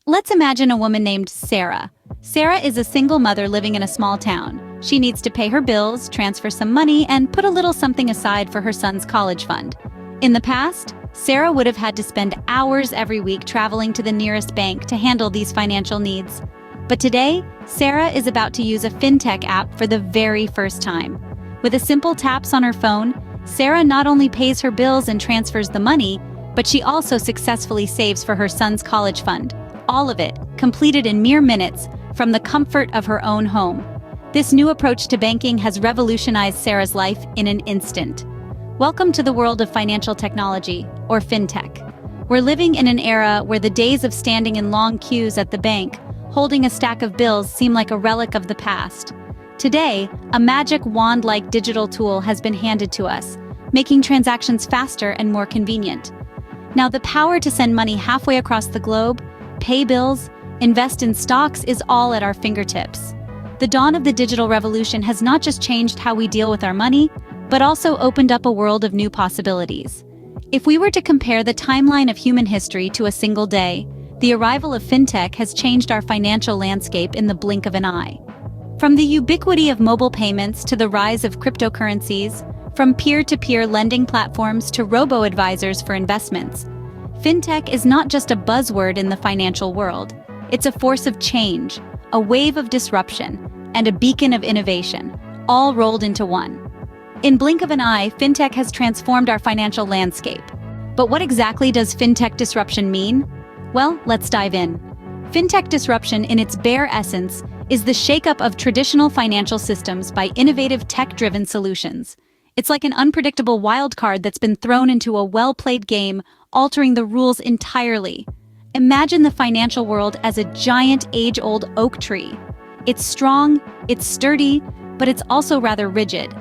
Let's imagine a woman named Sarah. Sarah is a single mother living in a small town. She needs to pay her bills, transfer some money, and put a little something aside for her son's college fund. In the past, Sarah would have had to spend hours every week traveling to the nearest bank to handle these financial needs. But today, Sarah is about to use a fintech app for the very first time. With a simple taps on her phone, Sarah not only pays her bills and transfers the money, but she also successfully saves for her son's college fund. All of it completed in mere minutes from the comfort of her own home. This new approach to banking has revolutionized Sarah's life in an instant. Welcome to the world of financial technology, or fintech. We're living in an era where the days of standing in long queues at the bank, holding a stack of bills, seem like a relic of the past. Today, a magic wand-like digital tool has been handed to us, making transactions faster and more convenient. Now, the power to send money halfway across the globe, pay bills, invest in stocks is all at our fingertips. The dawn of the digital revolution has not just changed how we deal with our money, but also opened up a world of new possibilities. If we were to compare the timeline of human history to a single day, the arrival of fintech has changed our financial landscape in the blink of an eye. From the ubiquity of mobile payments to the rise of cryptocurrencies, from peer-to-peer lending platforms to robo-advisors for investments, fintech is not just a buzzword in the financial world. It's a force of change, a wave of disruption, and a beacon of innovation, all rolled into one. In blink of an eye, fintech has transformed our financial landscape. But what exactly does fintech disruption mean? Well, let's dive in. Fintech disruption, in its bare essence, is the shakeup of traditional financial systems by innovative tech-driven solutions. It's like an unpredictable wild card that's been thrown into a well-played game, altering the rules entirely. Imagine the financial world as a giant age-old oak tree. It's strong, it's sturdy, but it's also rather rigid.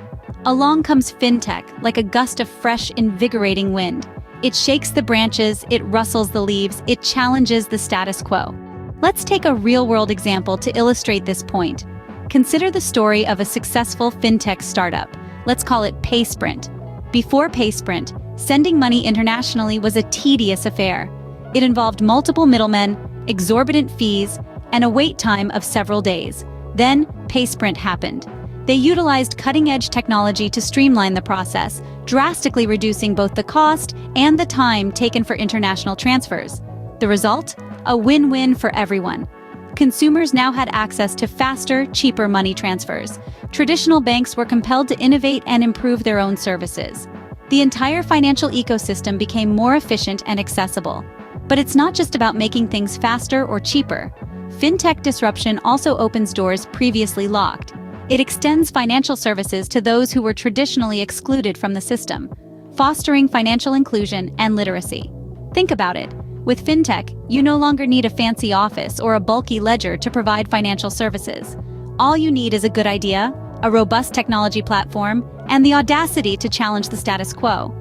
Along comes fintech, like a gust of fresh, invigorating wind. It shakes the branches, it rustles the leaves, it challenges the status quo. Let's take a real-world example to illustrate this point. Consider the story of a successful fintech startup. Let's call it PaySprint. Before PaySprint, sending money internationally was a tedious affair. It involved multiple middlemen, exorbitant fees, and a wait time of several days. Then, PaySprint happened. They utilized cutting-edge technology to streamline the process, drastically reducing both the cost and the time taken for international transfers. The result? A win-win for everyone. Consumers now had access to faster, cheaper money transfers. Traditional banks were compelled to innovate and improve their own services. The entire financial ecosystem became more efficient and accessible. But it's not just about making things faster or cheaper. Fintech disruption also opens doors previously locked. It extends financial services to those who were traditionally excluded from the system, fostering financial inclusion and literacy. Think about it. With fintech, you no longer need a fancy office or a bulky ledger to provide financial services. All you need is a good idea, a robust technology platform, and the audacity to challenge the status quo.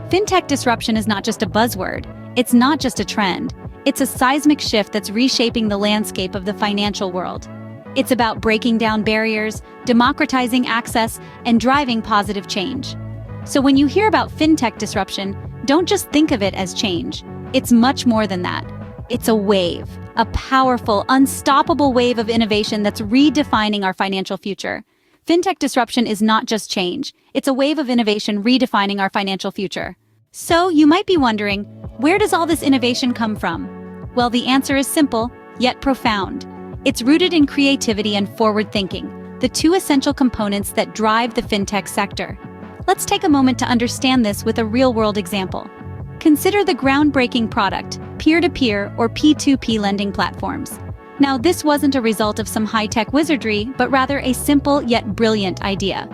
Fintech disruption is not just a buzzword. It's not just a trend. It's a seismic shift that's reshaping the landscape of the financial world. It's about breaking down barriers, democratizing access, and driving positive change. So when you hear about fintech disruption, don't just think of it as change. It's much more than that. It's a wave, a powerful, unstoppable wave of innovation that's redefining our financial future. Fintech disruption is not just change. It's a wave of innovation redefining our financial future. So you might be wondering, where does all this innovation come from? Well, the answer is simple, yet profound. It's rooted in creativity and forward thinking, the two essential components that drive the fintech sector. Let's take a moment to understand this with a real-world example. Consider the groundbreaking product, peer-to-peer or P2P lending platforms. Now, this wasn't a result of some high-tech wizardry, but rather a simple yet brilliant idea.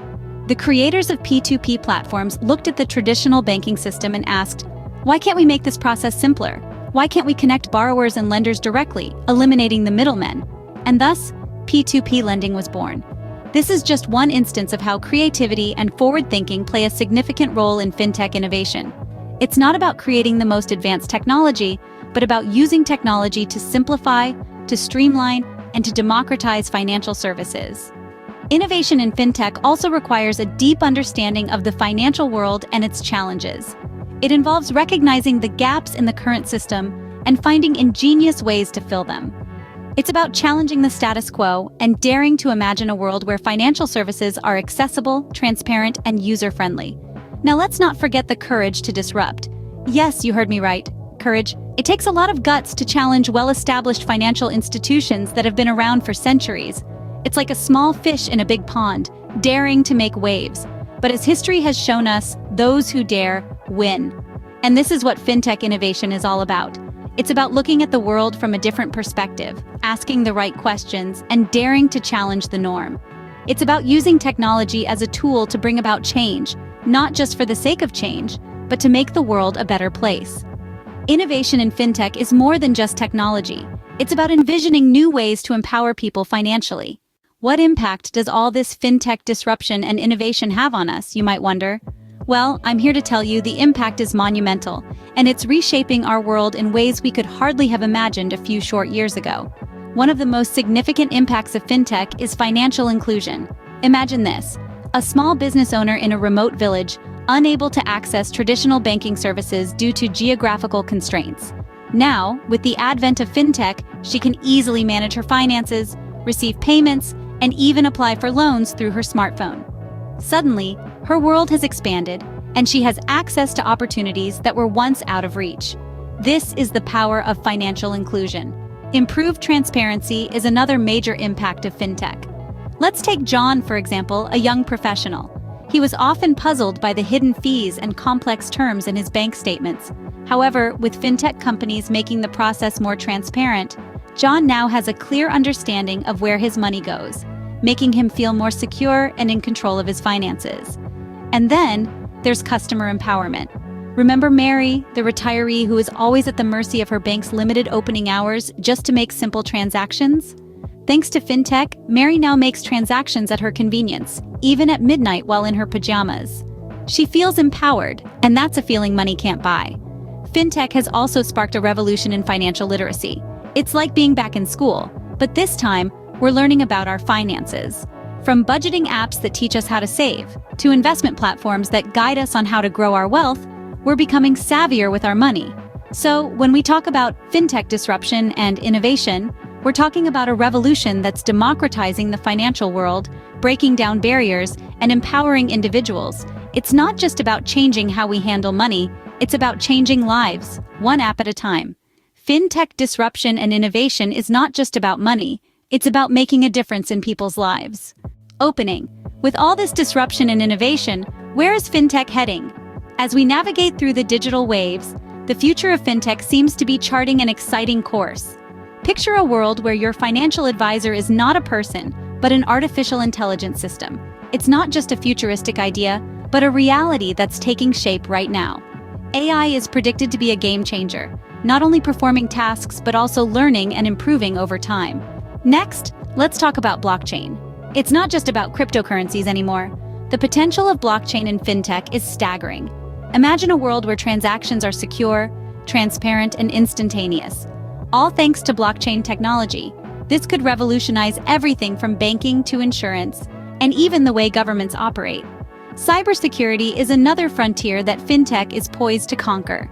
The creators of P2P platforms looked at the traditional banking system and asked, why can't we make this process simpler? Why can't we connect borrowers and lenders directly, eliminating the middlemen? And thus, P2P lending was born. This is just one instance of how creativity and forward thinking play a significant role in fintech innovation. It's not about creating the most advanced technology, but about using technology to simplify, to streamline, and to democratize financial services. Innovation in fintech also requires a deep understanding of the financial world and its challenges. It involves recognizing the gaps in the current system and finding ingenious ways to fill them. It's about challenging the status quo and daring to imagine a world where financial services are accessible, transparent, and user-friendly. Now let's not forget the courage to disrupt. Yes, you heard me right. Courage. It takes a lot of guts to challenge well-established financial institutions that have been around for centuries. It's like a small fish in a big pond, daring to make waves. But as history has shown us, those who dare win. And this is what fintech innovation is all about. It's about looking at the world from a different perspective, asking the right questions, and daring to challenge the norm. It's about using technology as a tool to bring about change, not just for the sake of change, but to make the world a better place. Innovation in fintech is more than just technology. It's about envisioning new ways to empower people financially. What impact does all this fintech disruption and innovation have on us, you might wonder? Well, I'm here to tell you the impact is monumental, and it's reshaping our world in ways we could hardly have imagined a few short years ago. One of the most significant impacts of fintech is financial inclusion. Imagine this: a small business owner in a remote village, unable to access traditional banking services due to geographical constraints. Now, with the advent of fintech, she can easily manage her finances, receive payments, and even apply for loans through her smartphone. Suddenly, her world has expanded, and she has access to opportunities that were once out of reach. This is the power of financial inclusion. Improved transparency is another major impact of fintech. Let's take John, for example, a young professional. He was often puzzled by the hidden fees and complex terms in his bank statements. However, with fintech companies making the process more transparent, John now has a clear understanding of where his money goes, making him feel more secure and in control of his finances. And then, there's customer empowerment. Remember Mary, the retiree who is always at the mercy of her bank's limited opening hours just to make simple transactions? Thanks to fintech, Mary now makes transactions at her convenience, even at midnight while in her pajamas. She feels empowered, and that's a feeling money can't buy. Fintech has also sparked a revolution in financial literacy. It's like being back in school, but this time, we're learning about our finances. From budgeting apps that teach us how to save, to investment platforms that guide us on how to grow our wealth, we're becoming savvier with our money. So, when we talk about fintech disruption and innovation, we're talking about a revolution that's democratizing the financial world, breaking down barriers, and empowering individuals. It's not just about changing how we handle money, it's about changing lives, one app at a time. Fintech disruption and innovation is not just about money, it's about making a difference in people's lives. Opening. With all this disruption and innovation, where is fintech heading? As we navigate through the digital waves, the future of fintech seems to be charting an exciting course. Picture a world where your financial advisor is not a person, but an artificial intelligence system. It's not just a futuristic idea, but a reality that's taking shape right now. AI is predicted to be a game changer, not only performing tasks but also learning and improving over time. Next, let's talk about blockchain. It's not just about cryptocurrencies anymore. The potential of blockchain in fintech is staggering. Imagine a world where transactions are secure, transparent, and instantaneous. All thanks to blockchain technology. This could revolutionize everything from banking to insurance, and even the way governments operate. Cybersecurity is another frontier that fintech is poised to conquer.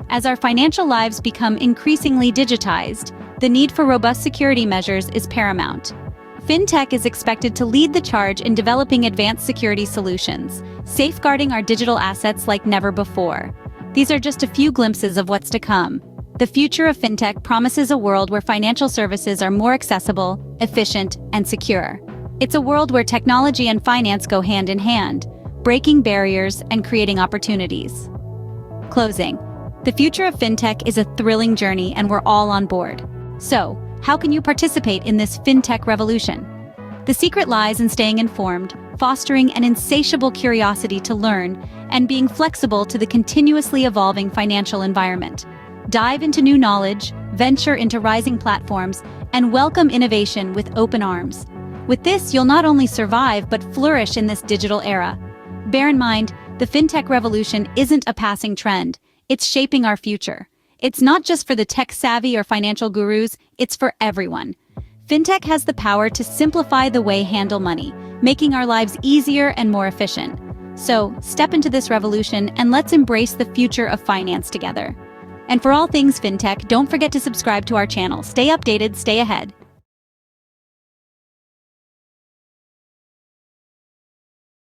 As our financial lives become increasingly digitized, the need for robust security measures is paramount. Fintech is expected to lead the charge in developing advanced security solutions, safeguarding our digital assets like never before. These are just a few glimpses of what's to come. The future of fintech promises a world where financial services are more accessible, efficient, and secure. It's a world where technology and finance go hand in hand, breaking barriers and creating opportunities. Closing. The future of fintech is a thrilling journey, and we're all on board. So, how can you participate in this fintech revolution? The secret lies in staying informed, fostering an insatiable curiosity to learn, and being flexible to the continuously evolving financial environment. Dive into new knowledge, venture into rising platforms, and welcome innovation with open arms. With this, you'll not only survive but flourish in this digital era. Bear in mind, the fintech revolution isn't a passing trend. It's shaping our future. It's not just for the tech-savvy or financial gurus, it's for everyone. Fintech has the power to simplify the way we handle money, making our lives easier and more efficient. So, step into this revolution and let's embrace the future of finance together. And for all things fintech, don't forget to subscribe to our channel. Stay updated, stay ahead.